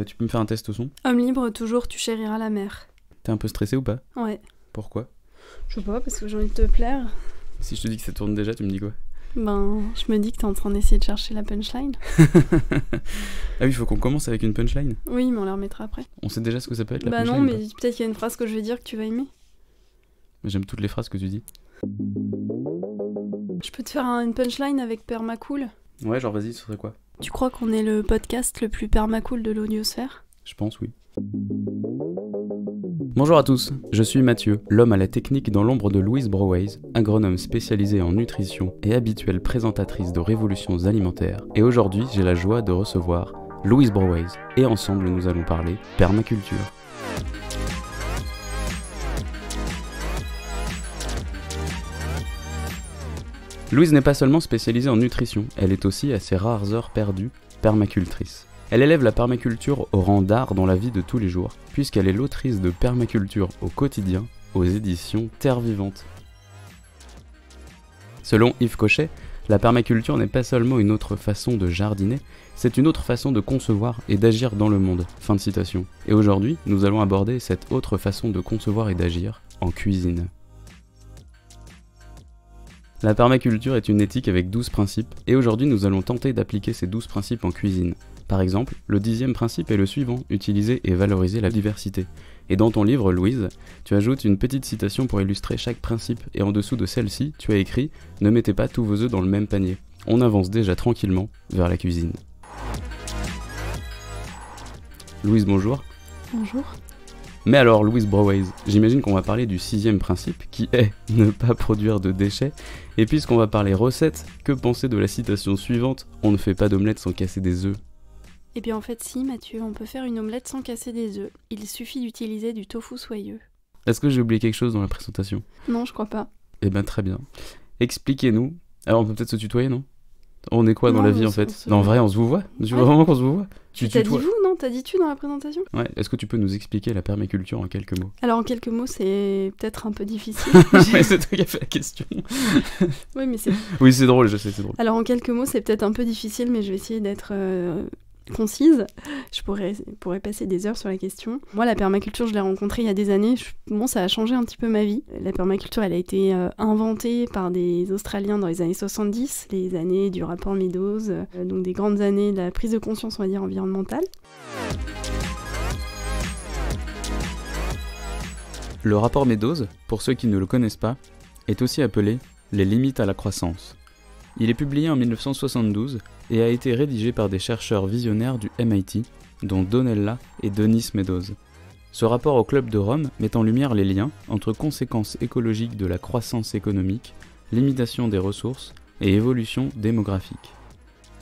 Tu peux me faire un test au son? Homme libre, toujours tu chériras la mer. T'es un peu stressé ou pas? Ouais. Pourquoi? Je sais pas, parce que j'ai envie de te plaire. Si je te dis que ça tourne déjà, tu me dis quoi? Ben, je me dis que t'es en train d'essayer de chercher la punchline. Ah oui, il faut qu'on commence avec une punchline. Oui, mais on la remettra après. On sait déjà ce que ça peut être la Bah punchline non, ou mais peut-être qu'il y a une phrase que je vais dire que tu vas aimer. pas? J'aime toutes les phrases que tu dis. Je peux te faire une punchline avec Permacool. Ouais, genre vas-y, ce serait quoi? Tu crois qu'on est le podcast le plus permacool de l'audiosphère? Je pense, oui. Bonjour à tous, je suis Mathieu, l'homme à la technique dans l'ombre de Louise Broways, agronome spécialisée en nutrition et habituelle présentatrice de révolutions alimentaires. Et aujourd'hui, j'ai la joie de recevoir Louise Broways. Et ensemble, nous allons parler permaculture. Louise n'est pas seulement spécialisée en nutrition, elle est aussi, à ses rares heures perdues, permacultrice. Elle élève la permaculture au rang d'art dans la vie de tous les jours, puisqu'elle est l'autrice de Permaculture au quotidien, aux éditions Terre Vivante. Selon Yves Cochet, la permaculture n'est pas seulement une autre façon de jardiner, c'est une autre façon de concevoir et d'agir dans le monde. Fin de citation. Et aujourd'hui, nous allons aborder cette autre façon de concevoir et d'agir en cuisine. La permaculture est une éthique avec 12 principes, et aujourd'hui nous allons tenter d'appliquer ces 12 principes en cuisine. Par exemple, le 10e principe est le suivant, utiliser et valoriser la diversité. Et dans ton livre, Louise, tu ajoutes une petite citation pour illustrer chaque principe, et en dessous de celle-ci, tu as écrit « Ne mettez pas tous vos œufs dans le même panier ». On avance déjà tranquillement vers la cuisine. Louise, bonjour. Bonjour. Mais alors, Louise Broways, j'imagine qu'on va parler du 6e principe, qui est ne pas produire de déchets. Et puisqu'on va parler recettes, que penser de la citation suivante, on ne fait pas d'omelette sans casser des œufs? Eh bien en fait si Mathieu, on peut faire une omelette sans casser des œufs. Il suffit d'utiliser du tofu soyeux. Est-ce que j'ai oublié quelque chose dans la présentation? Non, je crois pas. Eh ben très bien. Expliquez-nous. Alors on peut peut-être se tutoyer, non? On est quoi dans Non, la vie on en se- fait? on se- Non, en vrai, on se vous voit? Tu veux Ouais. vraiment qu'on se vous voit? Tu T'as dit tutoies? vous, non? T'as dit tu dans la présentation? Ouais, est-ce que tu peux nous expliquer la permaculture en quelques mots? Alors en quelques mots, c'est peut-être un peu difficile. Ouais, c'est toi qui as fait la question. Oui, mais c'est... Oui, c'est drôle, je sais, c'est drôle. Alors en quelques mots, c'est peut-être un peu difficile, mais je vais essayer d'être concise. Je pourrais passer des heures sur la question. Moi, la permaculture, je l'ai rencontrée il y a des années. Bon, ça a changé un petit peu ma vie. La permaculture, elle a été inventée par des Australiens dans les années 70, les années du rapport Meadows, donc des grandes années de la prise de conscience, on va dire, environnementale. Le rapport Meadows, pour ceux qui ne le connaissent pas, est aussi appelé les limites à la croissance. Il est publié en 1972 et a été rédigé par des chercheurs visionnaires du MIT, dont Donella et Denis Meadows. Ce rapport au Club de Rome met en lumière les liens entre conséquences écologiques de la croissance économique, limitation des ressources et évolution démographique.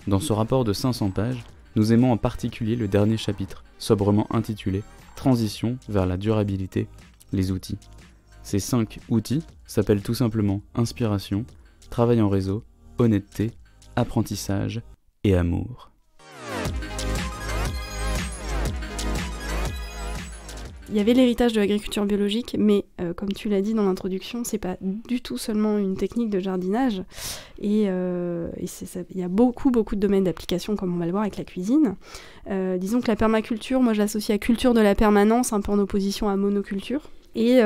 Dans ce rapport de 500 pages, nous aimons en particulier le dernier chapitre, sobrement intitulé « Transition vers la durabilité, les outils ». Ces 5 outils s'appellent tout simplement inspiration, travail en réseau, honnêteté, apprentissage et amour. Il y avait l'héritage de l'agriculture biologique, mais comme tu l'as dit dans l'introduction, c'est pas du tout seulement une technique de jardinage. Il y a beaucoup de domaines d'application, comme on va le voir avec la cuisine. Disons que la permaculture, moi je l'associe à culture de la permanence, un peu en opposition à monoculture. Et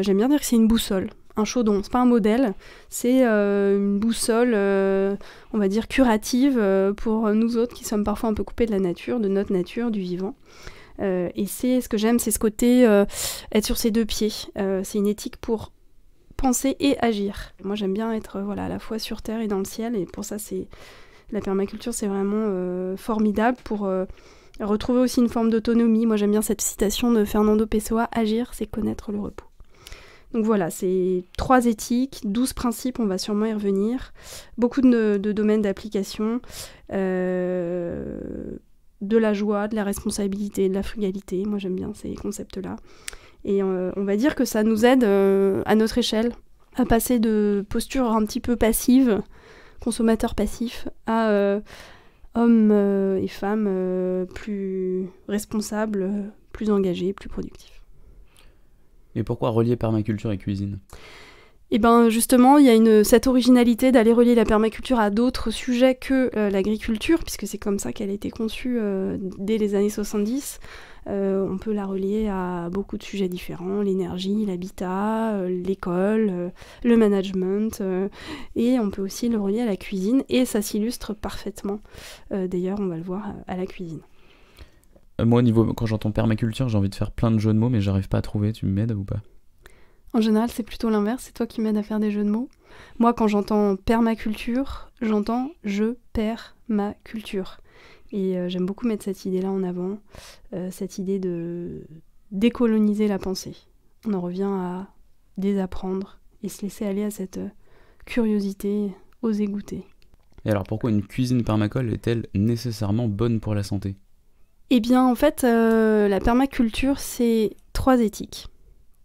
j'aime bien dire que c'est une boussole. Un chaudron, c'est pas un modèle, c'est une boussole, on va dire, curative pour nous autres qui sommes parfois un peu coupés de la nature, de notre nature, du vivant. Et ce que j'aime, c'est ce côté être sur ses deux pieds. C'est une éthique pour penser et agir. Moi, j'aime bien être à la fois sur terre et dans le ciel, et pour ça, la permaculture, c'est vraiment formidable pour retrouver aussi une forme d'autonomie. Moi, j'aime bien cette citation de Fernando Pessoa, agir, c'est connaître le repos. Donc voilà, c'est 3 éthiques, 12 principes, on va sûrement y revenir. Beaucoup de domaines d'application, de la joie, de la responsabilité, de la frugalité. Moi, j'aime bien ces concepts-là. Et on va dire que ça nous aide à notre échelle à passer de posture un petit peu passive, consommateur passif, à hommes et femmes plus responsables, plus engagés, plus productifs. Et pourquoi relier permaculture et cuisine? Et ben justement, il y a cette originalité d'aller relier la permaculture à d'autres sujets que l'agriculture, puisque c'est comme ça qu'elle a été conçue dès les années 70. On peut la relier à beaucoup de sujets différents, l'énergie, l'habitat, l'école, le management, et on peut aussi le relier à la cuisine, et ça s'illustre parfaitement. D'ailleurs, on va le voir à la cuisine. Moi, quand j'entends permaculture, j'ai envie de faire plein de jeux de mots, mais j'arrive pas à trouver. Tu m'aides ou pas ? En général, c'est plutôt l'inverse, c'est toi qui m'aides à faire des jeux de mots. Moi, quand j'entends permaculture, j'entends je perds ma culture. Et j'aime beaucoup mettre cette idée-là en avant, cette idée de décoloniser la pensée. On en revient à désapprendre et se laisser aller à cette curiosité, oser goûter. Et alors, pourquoi une cuisine permacole est-elle nécessairement bonne pour la santé ? Eh bien, en fait, la permaculture, c'est 3 éthiques.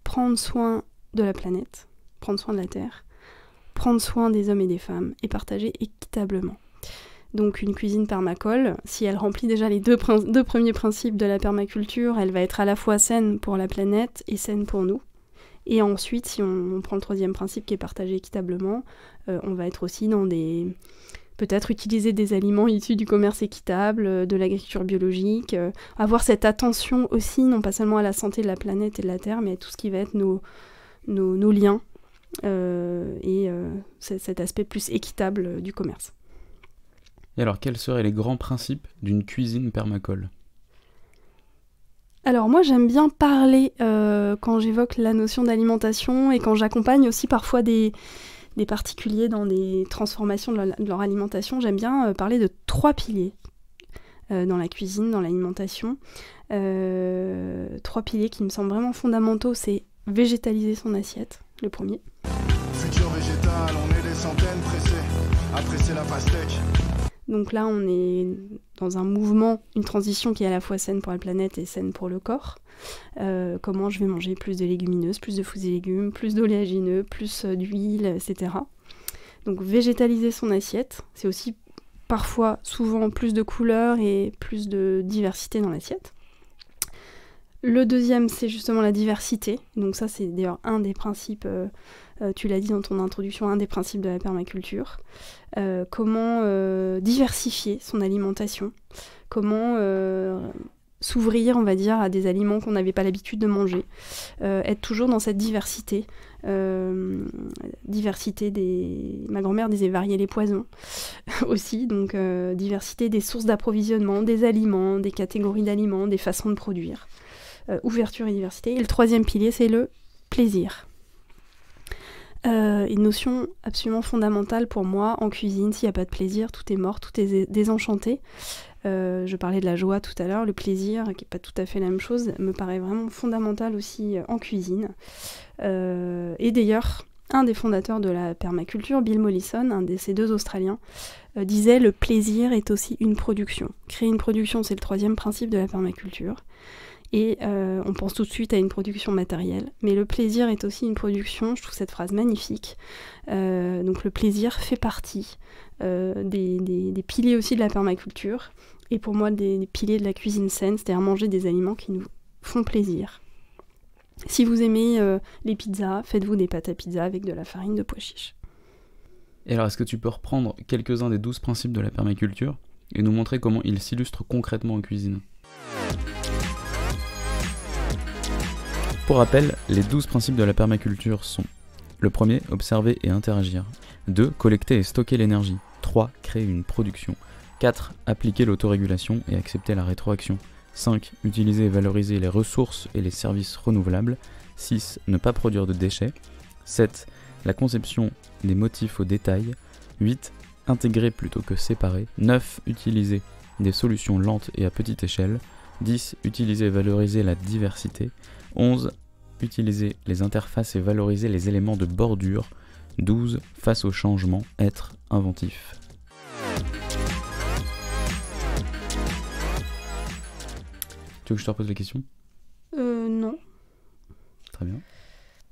Prendre soin de la planète, prendre soin de la Terre, prendre soin des hommes et des femmes et partager équitablement. Donc une cuisine permacole, si elle remplit déjà les deux premiers principes de la permaculture, elle va être à la fois saine pour la planète et saine pour nous. Et ensuite, si on prend le 3e principe qui est partager équitablement, on va être aussi dans peut-être utiliser des aliments issus du commerce équitable, de l'agriculture biologique, avoir cette attention aussi, non pas seulement à la santé de la planète et de la Terre, mais à tout ce qui va être nos liens et cet aspect plus équitable du commerce. Et alors, quels seraient les grands principes d'une cuisine permacole ? Alors moi j'aime bien parler quand j'évoque la notion d'alimentation et quand j'accompagne aussi parfois des particuliers dans des transformations de leur alimentation, j'aime bien parler de 3 piliers dans la cuisine, dans l'alimentation. 3 piliers qui me semblent vraiment fondamentaux, c'est végétaliser son assiette, le premier. Futur végétal, on est des centaines pressés à tresser la pastèque. Donc là, on est dans un mouvement, une transition qui est à la fois saine pour la planète et saine pour le corps. Comment je vais manger plus de légumineuses, plus de fruits et légumes, plus d'oléagineux, plus d'huile, etc. Donc végétaliser son assiette, c'est aussi parfois, souvent, plus de couleurs et plus de diversité dans l'assiette. Le deuxième, c'est justement la diversité. Donc ça, c'est d'ailleurs un des principes, tu l'as dit dans ton introduction, un des principes de la permaculture. Comment diversifier son alimentation, comment s'ouvrir, on va dire, à des aliments qu'on n'avait pas l'habitude de manger, être toujours dans cette diversité. Ma grand-mère disait varier les poisons aussi, donc diversité des sources d'approvisionnement, des aliments, des catégories d'aliments, des façons de produire. Ouverture et diversité. Et le 3e pilier, c'est le plaisir. Une notion absolument fondamentale pour moi en cuisine. S'il n'y a pas de plaisir, tout est mort, tout est désenchanté. Je parlais de la joie tout à l'heure, le plaisir, qui n'est pas tout à fait la même chose, me paraît vraiment fondamental aussi en cuisine. Et d'ailleurs, un des fondateurs de la permaculture, Bill Mollison, un de ces 2 Australiens, disait « Le plaisir est aussi une production ». Créer une production, c'est le 3e principe de la permaculture. Et on pense tout de suite à une production matérielle. Mais le plaisir est aussi une production, je trouve cette phrase magnifique. Donc le plaisir fait partie des piliers aussi de la permaculture. Et pour moi, des piliers de la cuisine saine, c'est-à-dire manger des aliments qui nous font plaisir. Si vous aimez les pizzas, faites-vous des pâtes à pizza avec de la farine de pois chiches. Et alors, est-ce que tu peux reprendre quelques-uns des 12 principes de la permaculture et nous montrer comment ils s'illustrent concrètement en cuisine ? Pour rappel, les 12 principes de la permaculture sont: le premier, observer et interagir. 2, collecter et stocker l'énergie. 3, créer une production. 4, appliquer l'autorégulation et accepter la rétroaction. 5, utiliser et valoriser les ressources et les services renouvelables. 6, ne pas produire de déchets. 7, la conception des motifs au détail. 8, intégrer plutôt que séparer. 9, utiliser des solutions lentes et à petite échelle. 10, utiliser et valoriser la diversité. 11, utiliser les interfaces et valoriser les éléments de bordure. 12, face au changement, être inventif. Tu veux que je te repose la question ? Non. Très bien.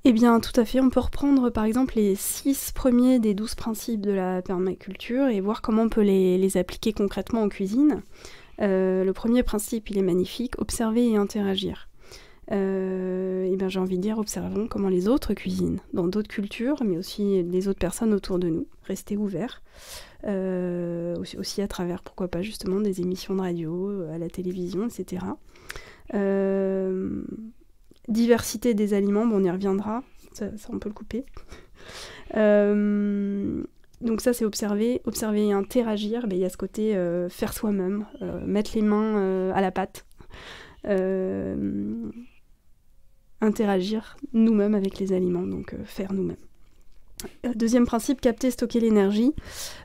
Eh bien, tout à fait. On peut reprendre, par exemple, les 6 premiers des 12 principes de la permaculture et voir comment on peut les appliquer concrètement en cuisine. Le premier principe, il est magnifique, observer et interagir. Et ben, j'ai envie de dire, observons comment les autres cuisinent, dans d'autres cultures, mais aussi les autres personnes autour de nous. Restez ouverts, aussi à travers, pourquoi pas, justement, des émissions de radio, à la télévision, etc. Diversité des aliments, bon, on y reviendra, ça on peut le couper. Donc ça, c'est observer et interagir. Il y a ce côté faire soi-même, mettre les mains à la pâte, interagir nous-mêmes avec les aliments, donc faire nous-mêmes. Deuxième principe, capter, stocker l'énergie.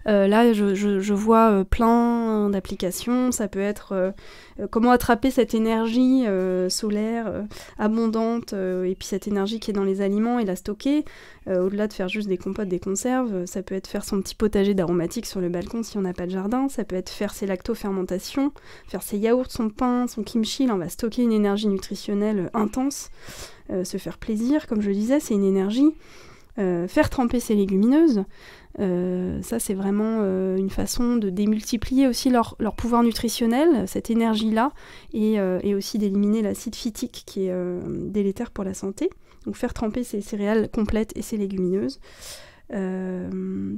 Là, je vois plein d'applications. Ça peut être comment attraper cette énergie solaire abondante et puis cette énergie qui est dans les aliments et la stocker. Au-delà de faire juste des compotes, des conserves, ça peut être faire son petit potager d'aromatiques sur le balcon si on n'a pas de jardin. Ça peut être faire ses lactofermentations, faire ses yaourts, son pain, son kimchi. Là, on va stocker une énergie nutritionnelle intense. Se faire plaisir, comme je le disais, c'est une énergie. Faire tremper ses légumineuses, ça c'est vraiment une façon de démultiplier aussi leur pouvoir nutritionnel, cette énergie-là, et aussi d'éliminer l'acide phytique qui est délétère pour la santé. Donc faire tremper ses céréales complètes et ses légumineuses.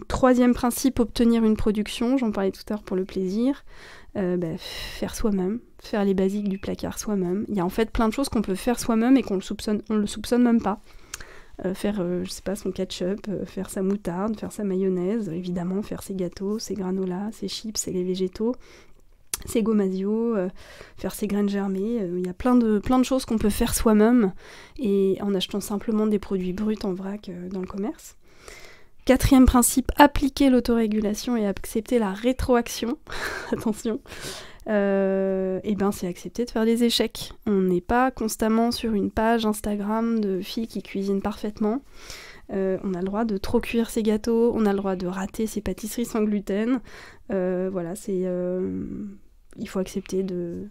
Troisième principe, obtenir une production, j'en parlais tout à l'heure pour le plaisir. Faire soi-même, faire les basiques du placard soi-même. Il y a en fait plein de choses qu'on peut faire soi-même et on le soupçonne même pas. Faire, je sais pas, son ketchup, faire sa moutarde, faire sa mayonnaise, évidemment, faire ses gâteaux, ses granolas, ses chips, ses laits végétaux, ses gomasio, faire ses graines germées. Il y a plein de choses qu'on peut faire soi-même et en achetant simplement des produits bruts en vrac dans le commerce. Quatrième principe, appliquer l'autorégulation et accepter la rétroaction. Attention. C'est accepter de faire des échecs. On n'est pas constamment sur une page Instagram de filles qui cuisinent parfaitement. On a le droit de trop cuire ses gâteaux, on a le droit de rater ses pâtisseries sans gluten. Il faut accepter de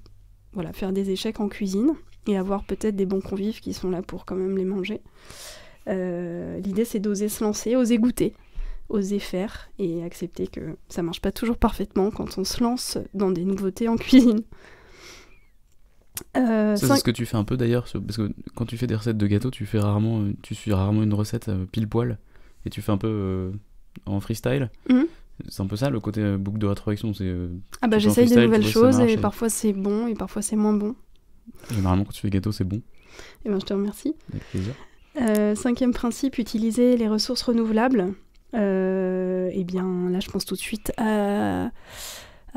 faire des échecs en cuisine et avoir peut-être des bons convives qui sont là pour quand même les manger. L'idée, c'est d'oser se lancer, oser goûter, oser faire et accepter que ça marche pas toujours parfaitement quand on se lance dans des nouveautés en cuisine. C'est ce que tu fais un peu d'ailleurs, parce que quand tu fais des recettes de gâteaux, tu suis rarement une recette pile poil et tu fais un peu en freestyle. C'est un peu ça le côté boucle de rétroaction. J'essaye des nouvelles choses et parfois c'est bon et parfois c'est moins bon. Généralement quand tu fais gâteau c'est bon. Et je te remercie. Avec plaisir. Cinquième principe, utiliser les ressources renouvelables. Là je pense tout de suite à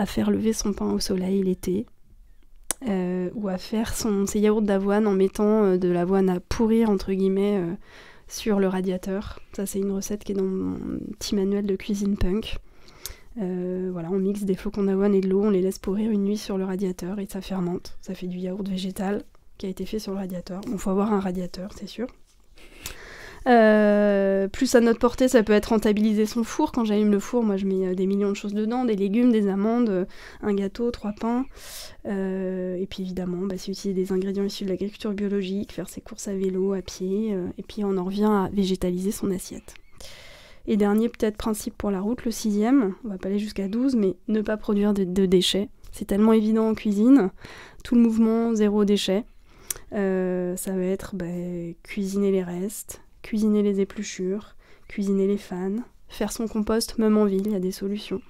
faire lever son pain au soleil l'été, ou à faire ses yaourts d'avoine en mettant de l'avoine à pourrir entre guillemets sur le radiateur. Ça c'est une recette qui est dans mon petit manuel de cuisine punk. On mixe des flocons d'avoine et de l'eau, on les laisse pourrir une nuit sur le radiateur et ça fermente. Ça fait du yaourt végétal qui a été fait sur le radiateur. Bon, faut avoir un radiateur, c'est sûr. Plus à notre portée, ça peut être rentabiliser son four. Quand j'allume le four, moi je mets des millions de choses dedans, des légumes, des amandes, un gâteau, 3 pains. Et puis évidemment, c'est utiliser des ingrédients issus de l'agriculture biologique, faire ses courses à vélo, à pied, et puis on en revient à végétaliser son assiette. Et dernier peut-être principe pour la route, le 6e, on va pas aller jusqu'à 12, mais ne pas produire de déchets. C'est tellement évident en cuisine, tout le mouvement zéro déchet. Ça va être cuisiner les restes, cuisiner les épluchures, cuisiner les fans, faire son compost, même en ville, il y a des solutions.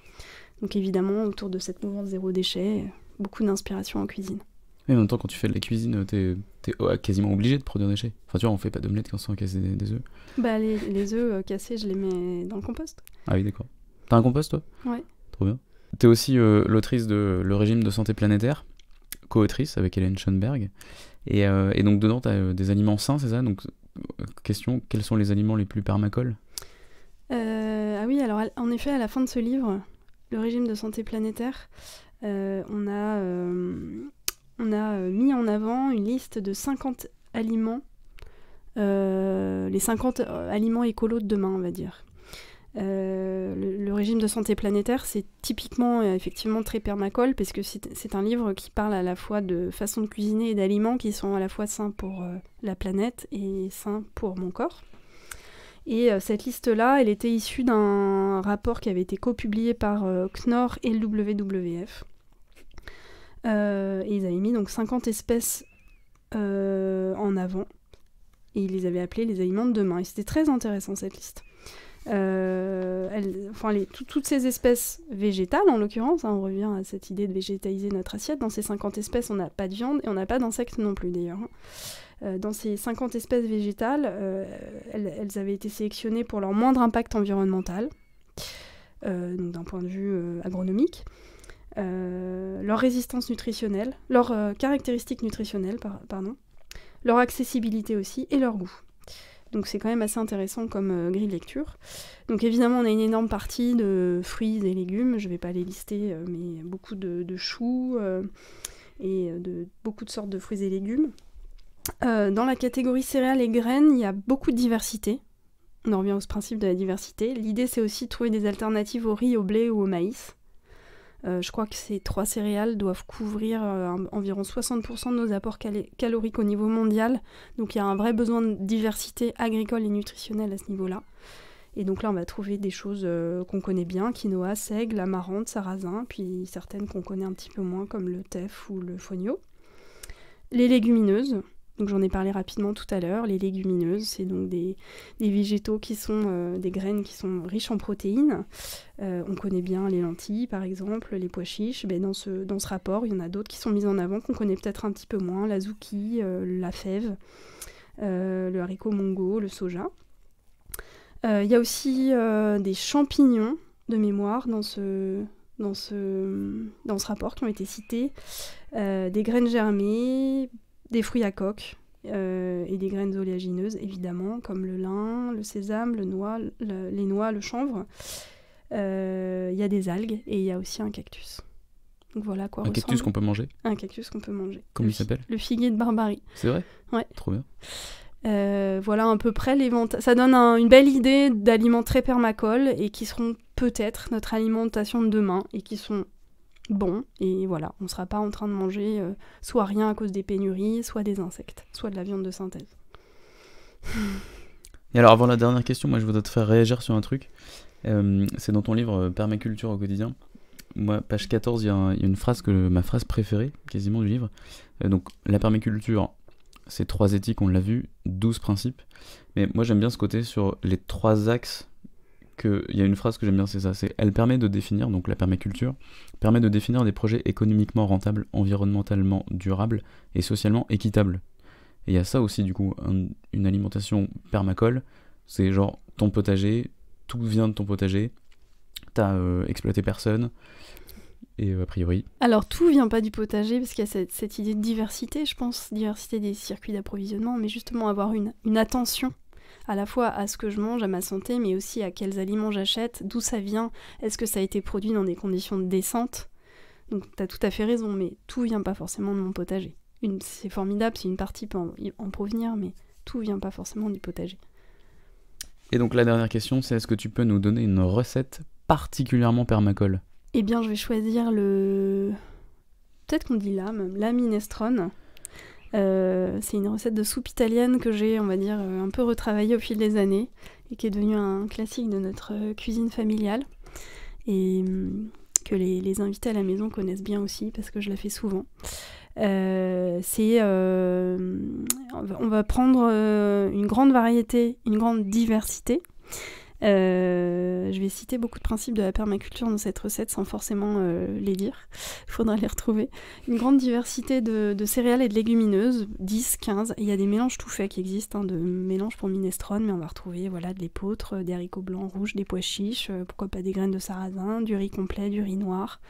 Donc évidemment, autour de cette mouvance zéro déchet, beaucoup d'inspiration en cuisine. Et en même temps, quand tu fais de la cuisine, t'es quasiment obligé de produire des déchets. Enfin, tu vois, on fait pas d'omelette quand on casse des œufs. Les œufs cassés, je les mets dans le compost. Ah oui, d'accord. T'as un compost, toi ? Ouais. Trop bien. T'es aussi l'autrice de Le régime de santé planétaire, co-autrice avec Hélène Schoenberg. Et donc dedans, t'as des aliments sains, c'est ça ? Donc, question, quels sont les aliments les plus permacoles ? Oui, alors en effet, à la fin de ce livre, Le régime de santé planétaire, on a mis en avant une liste de 50 aliments, les 50 aliments écolos de demain, on va dire. Le régime de santé planétaire, c'est typiquement effectivement très permacole, parce que c'est un livre qui parle à la fois de façon de cuisiner et d'aliments qui sont à la fois sains pour la planète et sains pour mon corps. Et cette liste-là, elle était issue d'un rapport qui avait été copublié par Knorr et le WWF. Et ils avaient mis donc 50 espèces en avant. Et il les avait appelés les aliments de demain. Et c'était très intéressant, cette liste. Toutes ces espèces végétales, en l'occurrence, on revient à cette idée de végétaliser notre assiette. Dans ces 50 espèces, on n'a pas de viande et on n'a pas d'insectes non plus, d'ailleurs. Dans ces 50 espèces végétales, elles avaient été sélectionnées pour leur moindre impact environnemental, donc d'un point de vue agronomique, leur résistance nutritionnelle, leurs caractéristiques nutritionnelles, leur accessibilité aussi, et leur goût. Donc c'est quand même assez intéressant comme grille de lecture. Donc évidemment, on a une énorme partie de fruits et légumes, je ne vais pas les lister, mais beaucoup de choux et beaucoup de sortes de fruits et légumes. Dans la catégorie céréales et graines, il y a beaucoup de diversité. On en revient au principe de la diversité. L'idée, c'est aussi de trouver des alternatives au riz, au blé ou au maïs. Je crois que ces 3 céréales doivent couvrir environ 60% de nos apports caloriques au niveau mondial. Donc il y a un vrai besoin de diversité agricole et nutritionnelle à ce niveau-là. Et donc là, on va trouver des choses qu'on connaît bien, quinoa, seigle, amarante, sarrasin, puis certaines qu'on connaît un petit peu moins, comme le teff ou le fonio. Les légumineuses. Donc j'en ai parlé rapidement tout à l'heure. Les légumineuses, c'est donc des végétaux qui sont des graines qui sont riches en protéines. On connaît bien les lentilles, par exemple, les pois chiches. Dans ce rapport, il y en a d'autres qui sont mises en avant, qu'on connaît peut-être un petit peu moins. La zucchini, la fève, le haricot mongo, le soja. Il y a aussi des champignons de mémoire dans ce rapport qui ont été cités. Des graines germées, des fruits à coque et des graines oléagineuses, évidemment, comme le lin, le sésame, les noix, le chanvre. Il y a des algues et il y a aussi un cactus. Donc voilà à quoi ressemble. Un cactus qu'on peut manger ? Un cactus qu'on peut manger. Comment il s'appelle ? Le figuier de Barbarie. C'est vrai ? Ouais. Trop bien. Voilà à peu près ça donne une belle idée d'aliments très permacoles et qui seront peut-être notre alimentation de demain et qui sont bons. Et voilà, on ne sera pas en train de manger soit rien à cause des pénuries, soit des insectes, soit de la viande de synthèse. Et alors avant la dernière question, moi je voudrais te faire réagir sur un truc. C'est dans ton livre Permaculture au quotidien. Moi, page 14, il y a une phrase ma phrase préférée quasiment du livre. Donc la permaculture, c'est 3 éthiques, on l'a vu, 12 principes. Mais moi j'aime bien ce côté sur les 3 axes. Il y a une phrase que j'aime bien, c'est ça, elle permet de définir, donc la permaculture, permet de définir des projets économiquement rentables, environnementalement durables et socialement équitables. Et il y a ça aussi du coup, une alimentation permacole, c'est genre ton potager, tout vient de ton potager, t'as exploité personne, et a priori... Alors tout vient pas du potager, parce qu'il y a cette idée de diversité, je pense, diversité des circuits d'approvisionnement, mais justement avoir une attention à la fois à ce que je mange, à ma santé, mais aussi à quels aliments j'achète, d'où ça vient, est-ce que ça a été produit dans des conditions décentes. Donc tu as tout à fait raison, mais tout vient pas forcément de mon potager. C'est formidable, si une partie peut en provenir, mais tout vient pas forcément du potager. Et donc la dernière question, c'est est-ce que tu peux nous donner une recette particulièrement permacole ? Eh bien je vais choisir peut-être qu'on dit la minestrone. C'est une recette de soupe italienne que j'ai, on va dire, un peu retravaillée au fil des années et qui est devenue un classique de notre cuisine familiale et que les invités à la maison connaissent bien aussi parce que je la fais souvent. On va prendre une grande variété, une grande diversité. Je vais citer beaucoup de principes de la permaculture dans cette recette sans forcément les dire. Il faudra les retrouver. Une grande diversité de céréales et de légumineuses, 10, 15. Il y a des mélanges tout faits qui existent, de mélanges pour minestrone, mais on va retrouver de l'épeautre, des haricots blancs, rouges, des pois chiches, pourquoi pas des graines de sarrasin, du riz complet, du riz noir,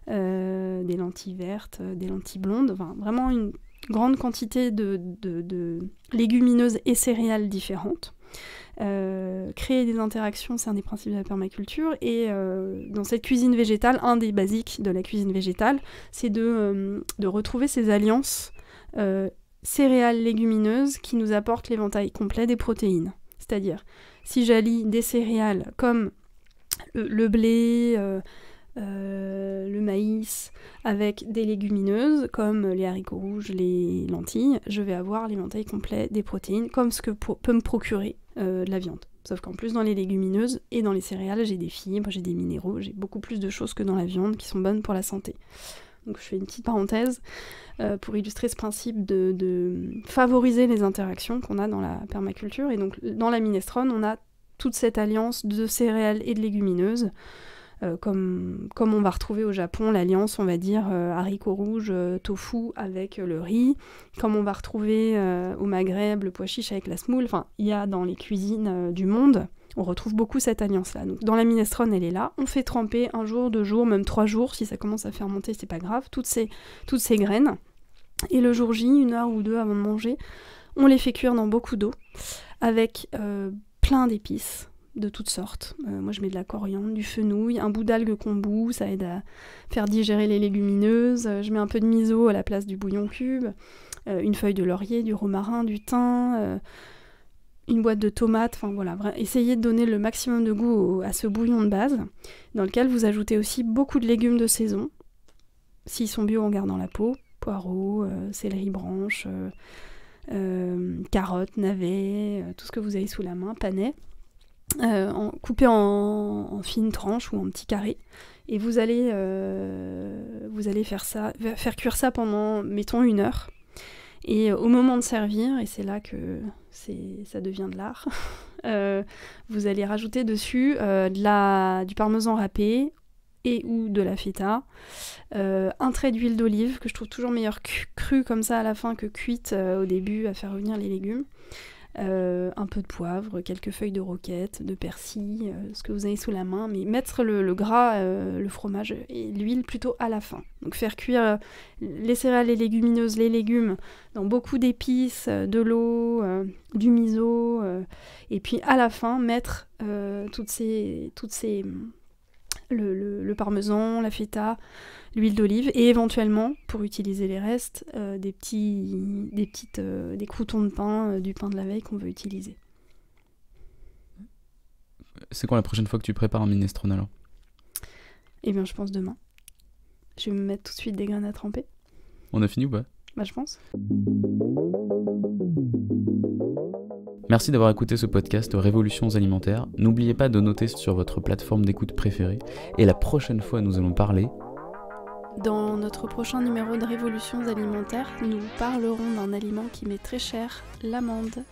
des lentilles vertes, des lentilles blondes. Enfin, vraiment une grande quantité de légumineuses et céréales différentes. Créer des interactions, c'est un des principes de la permaculture, et dans cette cuisine végétale, un des basiques de la cuisine végétale, c'est de retrouver ces alliances céréales légumineuses qui nous apportent l'éventail complet des protéines. C'est-à-dire, si j'allie des céréales comme le blé, le maïs, avec des légumineuses comme les haricots rouges, les lentilles, je vais avoir l'éventail complet des protéines, comme ce que peut me procurer de la viande. Sauf qu'en plus, dans les légumineuses et dans les céréales, j'ai des fibres, j'ai des minéraux, j'ai beaucoup plus de choses que dans la viande qui sont bonnes pour la santé. Donc je fais une petite parenthèse pour illustrer ce principe de favoriser les interactions qu'on a dans la permaculture. Et donc dans la minestrone, on a toute cette alliance de céréales et de légumineuses, comme on va retrouver au Japon l'alliance, on va dire, haricots rouges, tofu avec le riz, comme on va retrouver au Maghreb le pois chiche avec la semoule. Enfin, il y a dans les cuisines du monde, on retrouve beaucoup cette alliance-là. Donc dans la minestrone, elle est là. On fait tremper 1 jour, 2 jours, même 3 jours. Si ça commence à fermenter, c'est pas grave. Toutes ces graines. Et le jour J, 1 heure ou 2 avant de manger, on les fait cuire dans beaucoup d'eau avec plein d'épices de toutes sortes. Moi, je mets de la coriandre, du fenouil, un bout d'algue kombu, ça aide à faire digérer les légumineuses. Je mets un peu de miso à la place du bouillon cube, une feuille de laurier, du romarin, du thym, une boîte de tomates. Enfin voilà, essayez de donner le maximum de goût à ce bouillon de base, dans lequel vous ajoutez aussi beaucoup de légumes de saison, s'ils sont bio en gardant la peau, poireaux, céleri branche, carottes, navets, tout ce que vous avez sous la main, panais. Coupé en fines tranches ou en petits carrés, et vous allez faire cuire ça pendant, mettons, 1 heure, et au moment de servir, et c'est là que ça devient de l'art, vous allez rajouter dessus du parmesan râpé et ou de la feta, un trait d'huile d'olive que je trouve toujours meilleur crue comme ça à la fin que cuite au début à faire revenir les légumes. Un peu de poivre, quelques feuilles de roquette, de persil, ce que vous avez sous la main, mais mettre le gras, le fromage et l'huile plutôt à la fin. Donc faire cuire les céréales, les légumineuses, les légumes dans beaucoup d'épices, de l'eau, du miso, et puis à la fin mettre le parmesan, la feta, l'huile d'olive, et éventuellement, pour utiliser les restes, des croûtons de pain, du pain de la veille qu'on veut utiliser. C'est quand la prochaine fois que tu prépares un minestrone alors ? Eh bien, je pense demain. Je vais me mettre tout de suite des graines à tremper. On a fini ou pas ? Bah, je pense. Merci d'avoir écouté ce podcast Révolutions alimentaires. N'oubliez pas de noter sur votre plateforme d'écoute préférée. Et la prochaine fois, nous allons parler... Dans notre prochain numéro de Révolutions alimentaires, nous parlerons d'un aliment qui m'est très cher, l'amande.